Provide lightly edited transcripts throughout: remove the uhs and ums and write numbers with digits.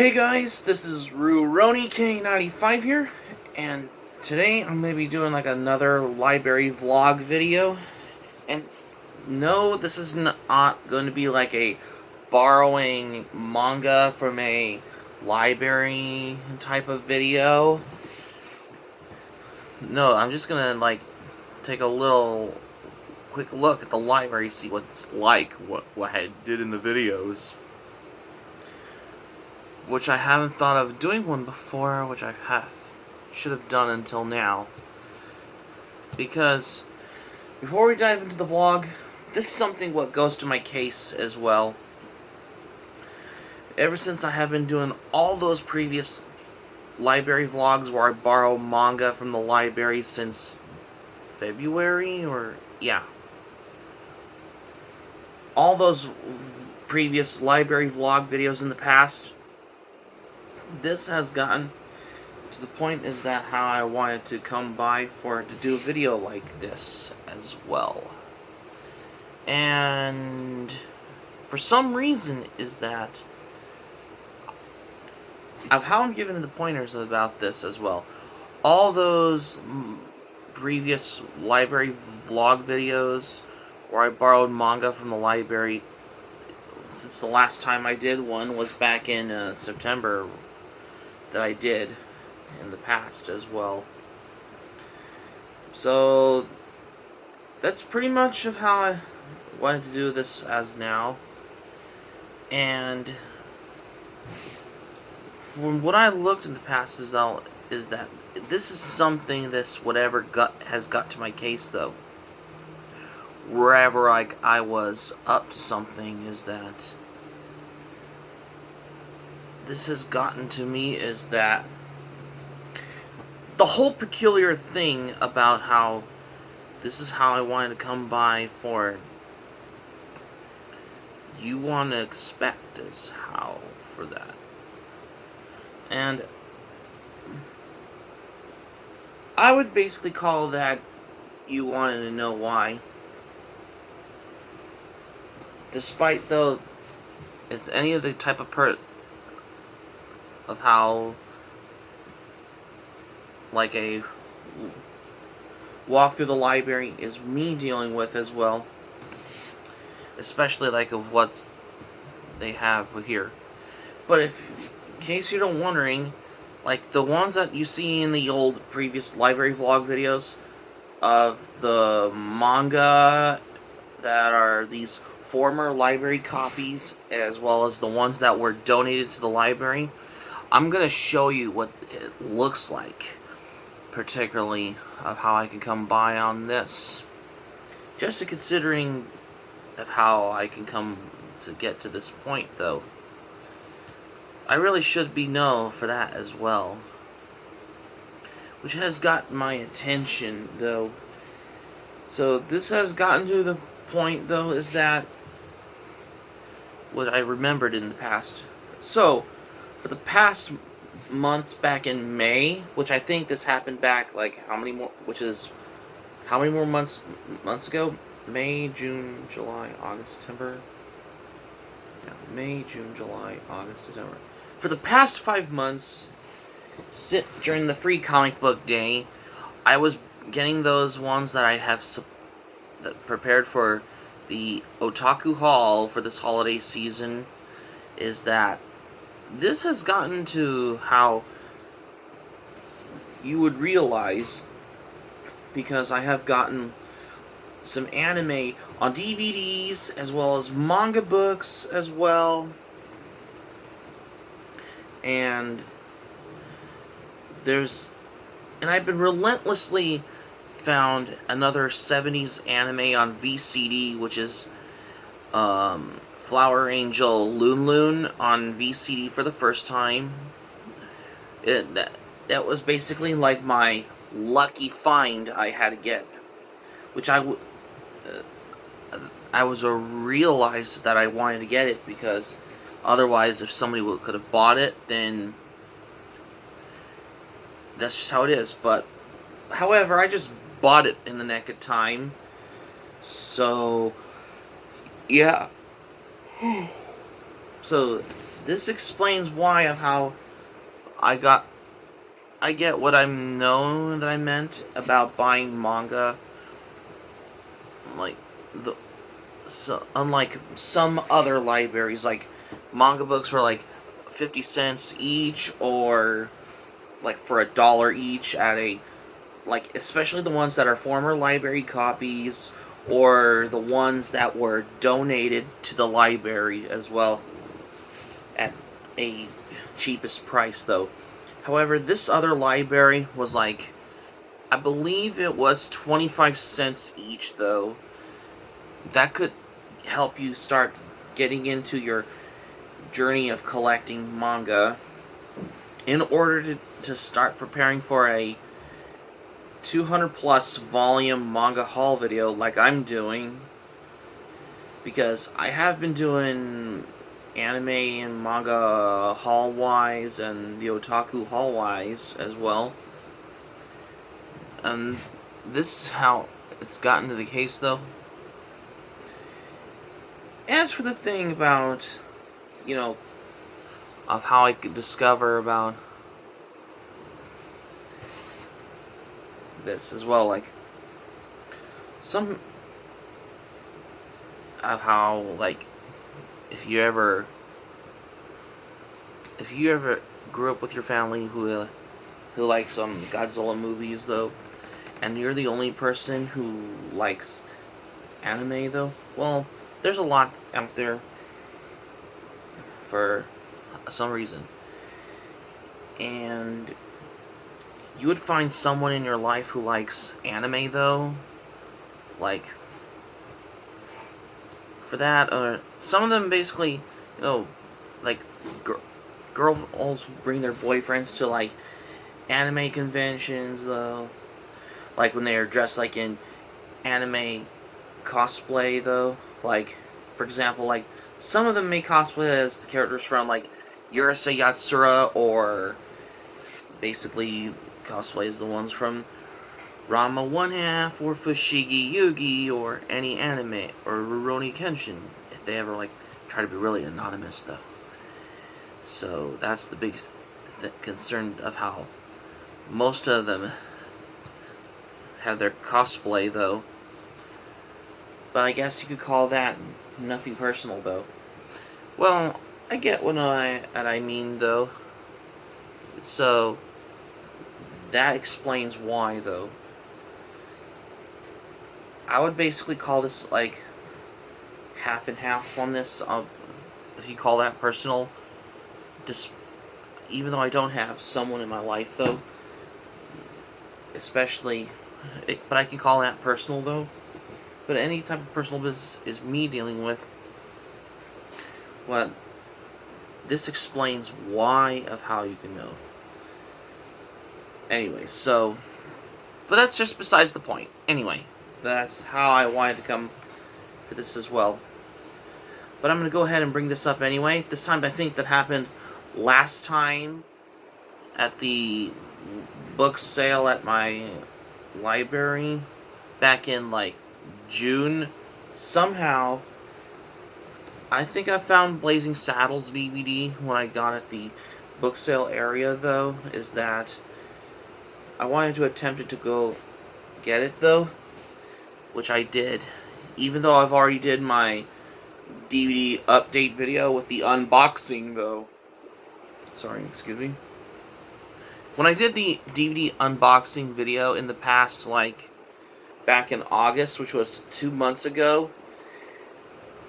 Hey guys, this is Rurouni K95 here, and today I'm going to be doing like another library vlog video. And no, this is not going to be like a borrowing manga from a library type of video. No, I'm just going to like take a little quick look at the library, see what it's like, what I did in the videos. Which I haven't thought of doing one before, which I should have done until now. Because before we dive into the vlog, this is something what goes to my case as well. Ever since I have been doing all those previous library vlogs where I borrow manga from the library since February, or yeah. All those previous library vlog videos in the past, this has gotten to the point is that how I wanted to come by to do a video like this as well. And for some reason is that of how I'm giving the pointers about this as well. All those previous library vlog videos where I borrowed manga from the library, since the last time I did one was back in September, that I did in the past as well. So that's pretty much of how I wanted to do this as now. And from what I looked in the past is that this is something whatever has got to my case though. Wherever I was up to something is that this has gotten to me is that the whole peculiar thing about how this is how I wanted to come by for you want to expect is how for that. And I would basically call that you wanted to know why. Despite though it's any of the type of how like a walk through the library is me dealing with as well, especially like of what's they have here. But in case you're wondering, like the ones that you see in the old previous library vlog videos of the manga that are these former library copies, as well as the ones that were donated to the library, I'm going to show you what it looks like, particularly of how I can come by on this. Just considering of how I can come to get to this point, though. I really should be known for that as well. Which has got my attention, though. So this has gotten to the point, though, is that what I remembered in the past. So, for the past months back in May, which I think this happened back like how many more months ago? May, June, July, August, September. Yeah, May, June, July, August, September. For the past 5 months, during the free comic book day, I was getting those ones that I have prepared for the Otaku Haul for this holiday season. Is that this has gotten to how you would realize, because I have gotten some anime on DVDs as well as manga books as well, and I've been relentlessly found another 70s anime on VCD, which is Flower Angel Loon on VCD for the first time. That was basically like my lucky find I had to get, which I realized that I wanted to get it, because otherwise if somebody could have bought it, then that's just how it is. But however, I just bought it in the nick of time. So yeah. So this explains why of how I got I get what I know that I meant about buying manga, like the unlike some other libraries, like manga books were like 50 cents each, or like for $1 each at a, like, especially the ones that are former library copies, or the ones that were donated to the library as well at a cheapest price though. However, this other library was like, I believe it was 25 cents each though. That could help you start getting into your journey of collecting manga in order to start preparing for a 200 plus volume manga haul video like I'm doing, because I have been doing anime and manga haul wise and the otaku haul wise as well. And this is how it's gotten to the case though. As for the thing about, of how I could discover about this as well, like some of how, like, if you ever grew up with your family who likes Godzilla movies though, and you're the only person who likes anime though, well, there's a lot out there for some reason, and you would find someone in your life who likes anime though, like, for that, or some of them basically, like, girls bring their boyfriends to, like, anime conventions though, like when they are dressed like in anime cosplay though, like, for example, like, some of them may cosplay as characters from, like, Urusei Yatsura, or basically cosplay as the ones from Rama 1/2, or Fushigi Yugi, or any anime, or Rurouni Kenshin, if they ever, like, try to be really anonymous though. So that's the biggest concern of how most of them have their cosplay though. But I guess you could call that nothing personal though. Well, I get what I mean though. So that explains why though. I would basically call this like half and half on this, if you call that personal. Just even though I don't have someone in my life though, especially, but I can call that personal though. But any type of personal business is me dealing with. What this explains why of how you can know. Anyway, so, but that's just besides the point. Anyway, that's how I wanted to come for this as well. But I'm going to go ahead and bring this up anyway. This time I think that happened last time at the book sale at my library back in, like, June. Somehow, I think I found Blazing Saddles DVD when I got at the book sale area though, is that I wanted to attempt to go get it though, which I did, even though I've already did my DVD update video with the unboxing though. Sorry, excuse me. When I did the DVD unboxing video in the past, like back in August, which was 2 months ago,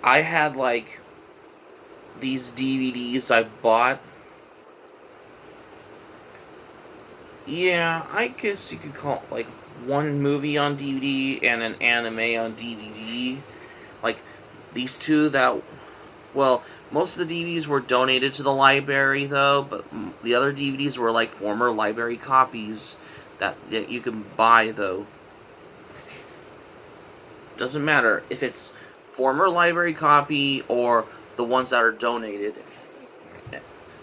I had like these DVDs I bought. Yeah, I guess you could call it like one movie on DVD and an anime on DVD. Like these two that, well, most of the DVDs were donated to the library though, but the other DVDs were like former library copies that you can buy though. Doesn't matter if it's former library copy or the ones that are donated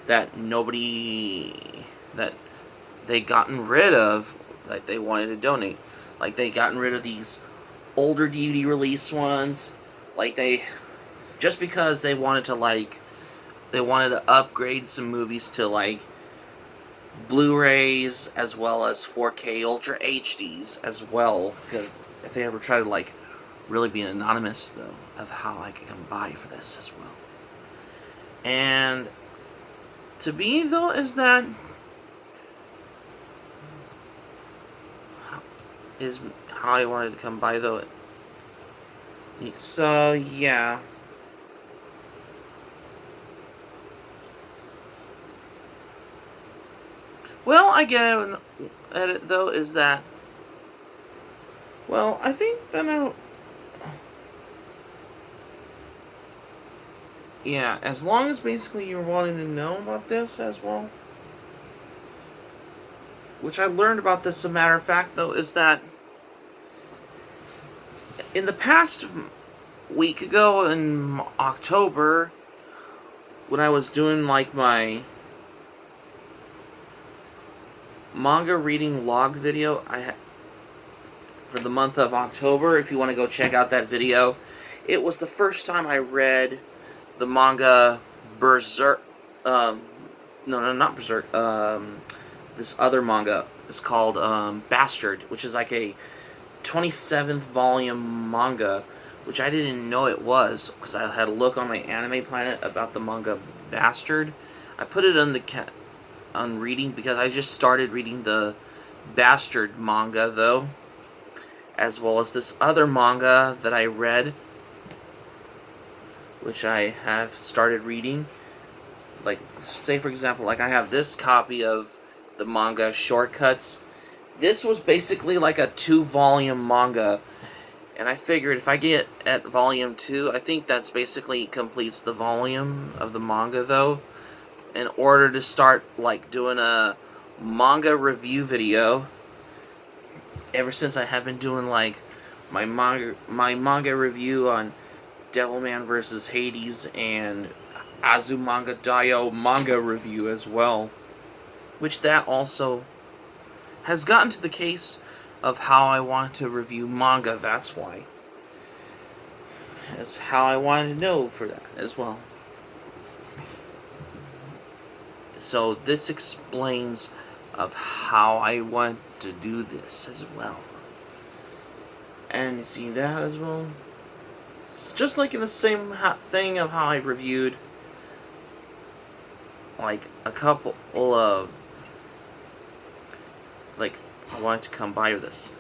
that they gotten rid of, like they wanted to donate. Like they gotten rid of these older DVD release ones, like they, just because they wanted to, like, they wanted to upgrade some movies to like Blu-rays as well as 4K Ultra HDs as well, because if they ever try to like really be anonymous though of how I can buy for this as well. And to me though is that is how I wanted to come by though. So yeah. Well, I get at it though is that, well, I think that yeah, as long as basically you're wanting to know about this as well, which I learned about this, as a matter of fact though, is that in the past week ago in October, when I was doing like my manga reading log video, for the month of October, if you want to go check out that video, it was the first time I read the manga Berserk. No, not Berserk. This other manga is called Bastard, which is like a 27th volume manga, which I didn't know it was, because I had a look on my Anime Planet about the manga Bastard. I put it on reading because I just started reading the Bastard manga though, as well as this other manga that I read, which I have started reading. Like, say for example, like I have this copy of the manga Shortcuts. This was basically like a 2-volume manga, and I figured if I get at volume 2, I think that's basically completes the volume of the manga though, in order to start like doing a manga review video. Ever since I have been doing like my manga review on Devilman vs. Hades and Azumanga Daioh manga review as well, which that also has gotten to the case of how I want to review manga. That's why. That's how I wanted to know for that as well. So this explains of how I want to do this as well. And you see that as well? It's just like in the same thing of how I reviewed like a couple of, like, I wanted to come by with this.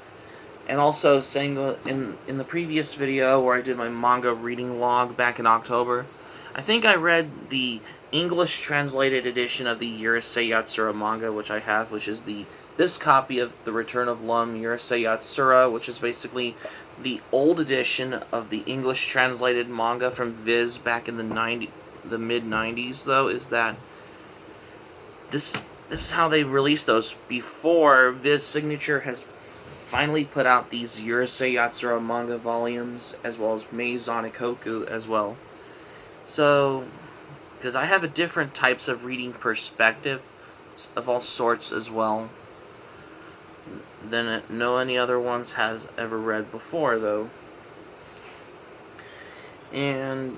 And also saying in the previous video where I did my manga reading log back in October, I think I read the English translated edition of the Urusei Yatsura manga, which I have, which is this copy of The Return of Lum Urusei Yatsura, which is basically the old edition of the English translated manga from Viz back in the mid-90s though, is that this is how they released those before Viz Signature has finally put out these Urusei Yatsura manga volumes, as well as Maison Ikkoku as well. So, because I have a different types of reading perspective of all sorts as well than no any other ones has ever read before though. And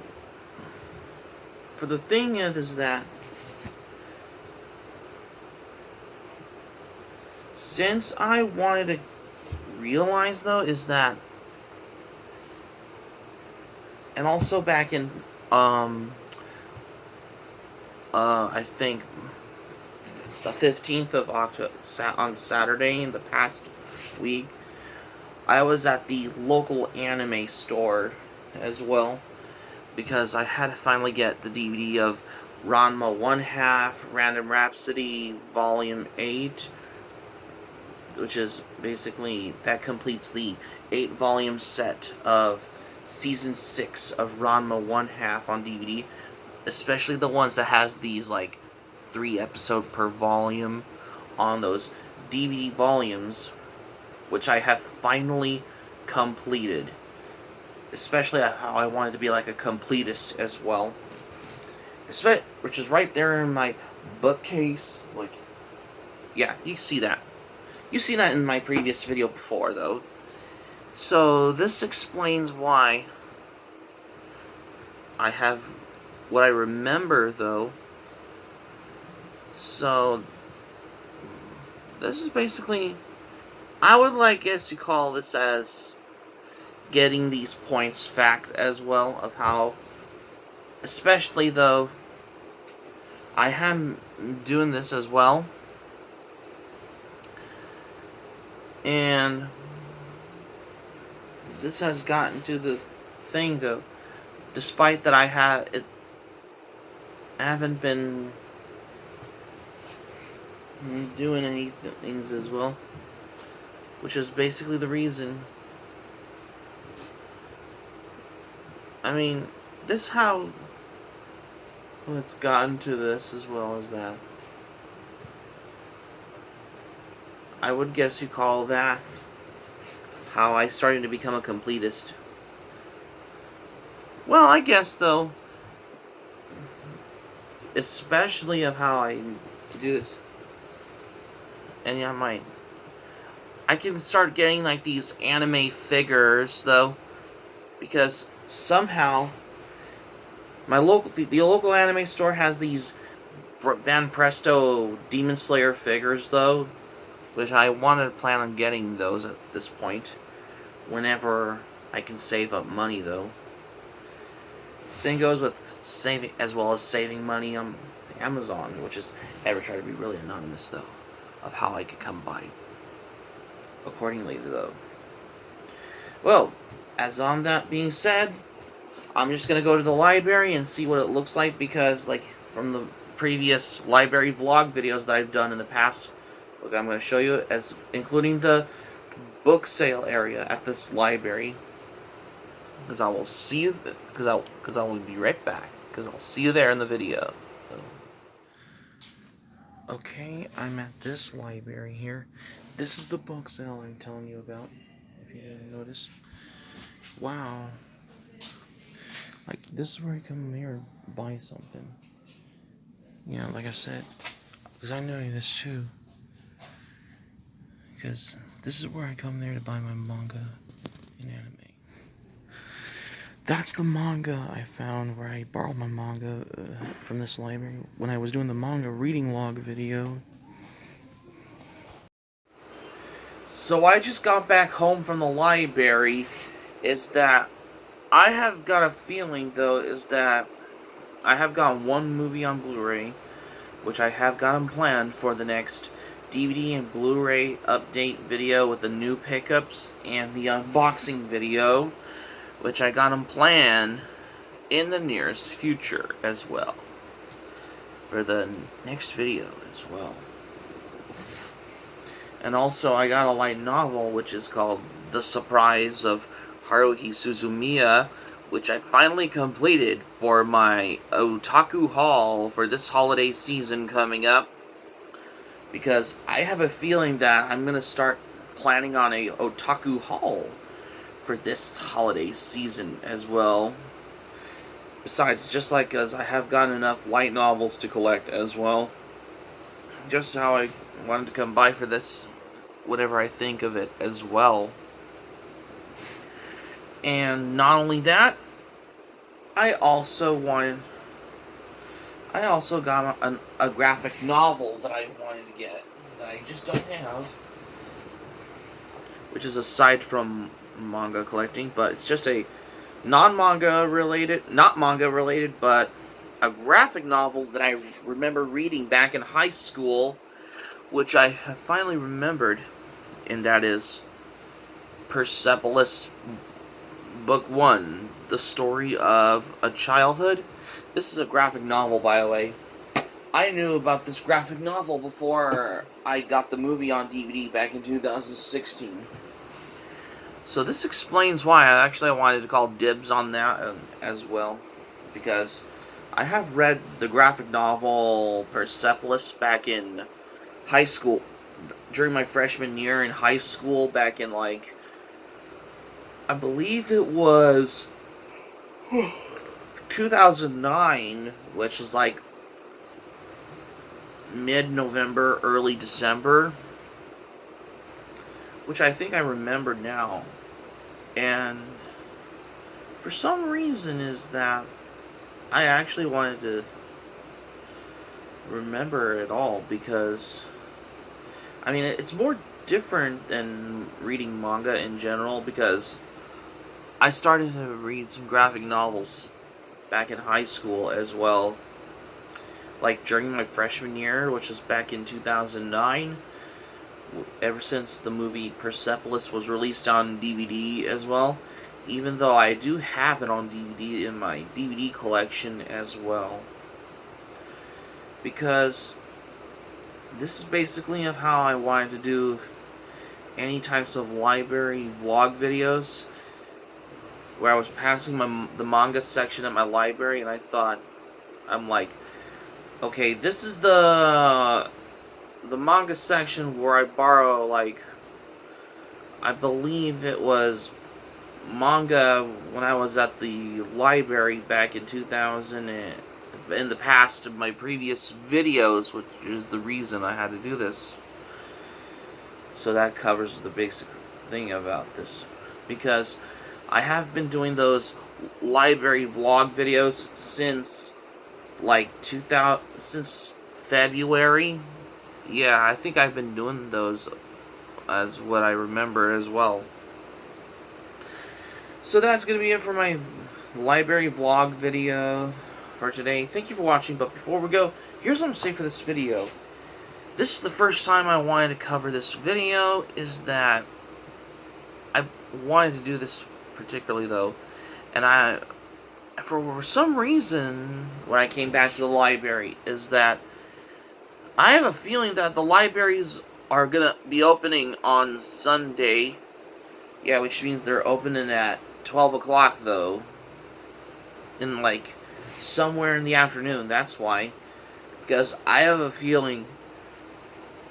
for the thing is that since I wanted to realize though is that, and also back in I think the 15th of October on Saturday in the past week, I was at the local anime store as well, because I had to finally get the DVD of Ranma 1/2 Random Rhapsody Volume 8, which is basically, that completes the 8-volume set of Season 6 of Ranma 1/2 on DVD, especially the ones that have these like 3 episode per volume on those DVD volumes, which I have finally completed. Especially how I wanted to be like a completist as well. Which is right there in my bookcase. Like, yeah, you see that. You see that in my previous video before, though. So this explains why I have what I remember, though, so this is basically, I would like, guess you call this as getting these points fact as well, of how, especially though, I am doing this as well, and this has gotten to the thing though, despite that I haven't been doing any things as well, which is basically the reason. I mean, this how it's gotten to this as well as that. I would guess you call that how I started to become a completist. Well, I guess though, especially of how I do this. And yeah, I can start getting like these anime figures though, because somehow the local anime store has these Banpresto Demon Slayer figures though, which I wanted to plan on getting those at this point, whenever I can save up money though. Same goes with saving, as well as saving money on Amazon, which is ever try to be really anonymous though, of how I could come by accordingly though. Well, as on that being said, I'm just gonna go to the library and see what it looks like, because like from the previous library vlog videos that I've done in the past, look, I'm gonna show you, as including the book sale area at this library, because I will see you, because I will be right back, because I'll see you there in the video. Okay, I'm at this library here. This is the book sale I'm telling you about, if you didn't notice. Wow. Like, this is where I come here and buy something. You know, like I said, because I know this too. Because this is where I come there to buy my manga and anime. That's the manga I found where I borrowed my manga from this library when I was doing the manga reading log video. So I just got back home from the library. Is that I have got a feeling though, is that I have got one movie on Blu-ray, which I have got them planned for the next DVD and Blu-ray update video with the new pickups and the unboxing video, which I got them planned in the nearest future as well, for the next video as well. And also I got a light novel which is called The Surprise of Haruhi Suzumiya, which I finally completed for my otaku haul for this holiday season coming up, because I have a feeling that I'm going to start planning on a otaku haul for this holiday season as well. Besides, just like as I have gotten enough light novels to collect as well, just how I wanted to come by for this, whatever I think of it as well. And not only that, I also got a graphic novel that I wanted to get, that I just don't have, which is aside from manga collecting, but it's just a not manga related, but a graphic novel that I remember reading back in high school, which I have finally remembered, and that is Persepolis Book 1, The Story of a Childhood. This is a graphic novel, by the way. I knew about this graphic novel before I got the movie on DVD back in 2016. So this explains why I wanted to call dibs on that as well, because I have read the graphic novel Persepolis back in high school, during my freshman year in high school, back in like, I believe it was 2009, which is like mid-November, early December, which I think I remember now. And for some reason is that I actually wanted to remember it all because, I mean, it's more different than reading manga in general because I started to read some graphic novels back in high school as well. Like during my freshman year, which was back in 2009, ever since the movie Persepolis was released on DVD as well, even though I do have it on DVD in my DVD collection as well. Because this is basically of how I wanted to do any types of library vlog videos, where I was passing the manga section at my library, and I'm like, okay, this is the manga section where I borrow, like, I believe it was manga when I was at the library back in 2000 in the past of my previous videos, which is the reason I had to do this. So that covers the basic thing about this, because I have been doing those library vlog videos since like since February. Yeah, I think I've been doing those as what I remember as well. So that's going to be it for my library vlog video for today. Thank you for watching, but before we go, here's what I'm going to say for this video. This is the first time I wanted to cover this video, is that I wanted to do this particularly though, and for some reason, when I came back to the library, is that I have a feeling that the libraries are going to be opening on Sunday. Yeah, which means they're opening at 12 o'clock, though. In, like, somewhere in the afternoon. That's why. Because I have a feeling,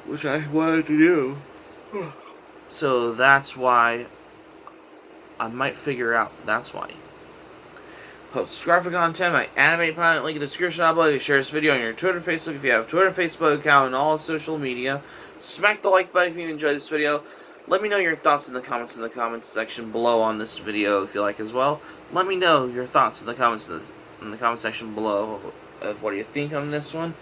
which I wanted to do. So that's why I might figure out. That's why. Hope subscribe for content. My Anime Planet link in the description down below. You share this video on your Twitter, Facebook if you have a Twitter, Facebook account, and all social media. Smack the like button if you enjoyed this video. Let me know your thoughts in the comments section below on this video if you like as well. Let me know your thoughts in the comments section below of what do you think on this one.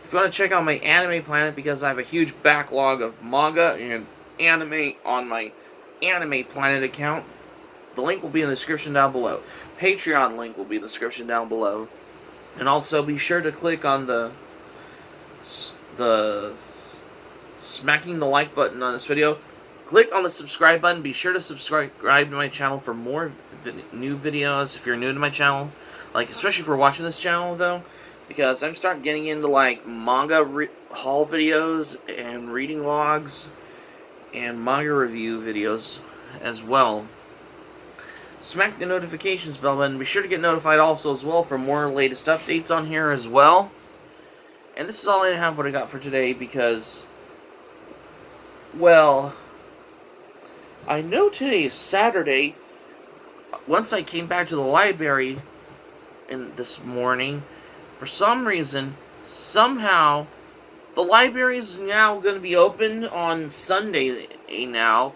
If you want to check out my Anime Planet, because I have a huge backlog of manga and anime on my Anime Planet account, the link will be in the description down below. Patreon link will be in the description down below. And also be sure to click on the smacking the like button on this video. Click on the subscribe button. Be sure to subscribe to my channel for more new videos if you're new to my channel. Like, especially if you're watching this channel, though. Because I'm starting getting into, like, manga haul videos and reading logs and manga review videos as well. Smack the notifications bell button. Be sure to get notified also as well for more latest updates on here as well. And this is all I have what I got for today because, well, I know today is Saturday. Once I came back to the library this morning, for some reason, somehow, the library is now going to be open on Sunday now.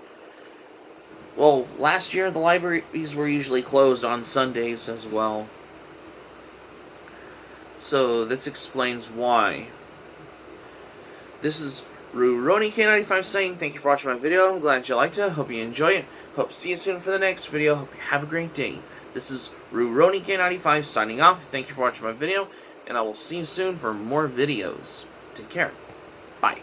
Well, last year the libraries were usually closed on Sundays as well. So this explains why. This is RuRoniK95 saying thank you for watching my video. I'm glad you liked it. Hope you enjoy it. Hope to see you soon for the next video. Hope you have a great day. This is RuRoniK95 signing off. Thank you for watching my video, and I will see you soon for more videos. Take care. Bye.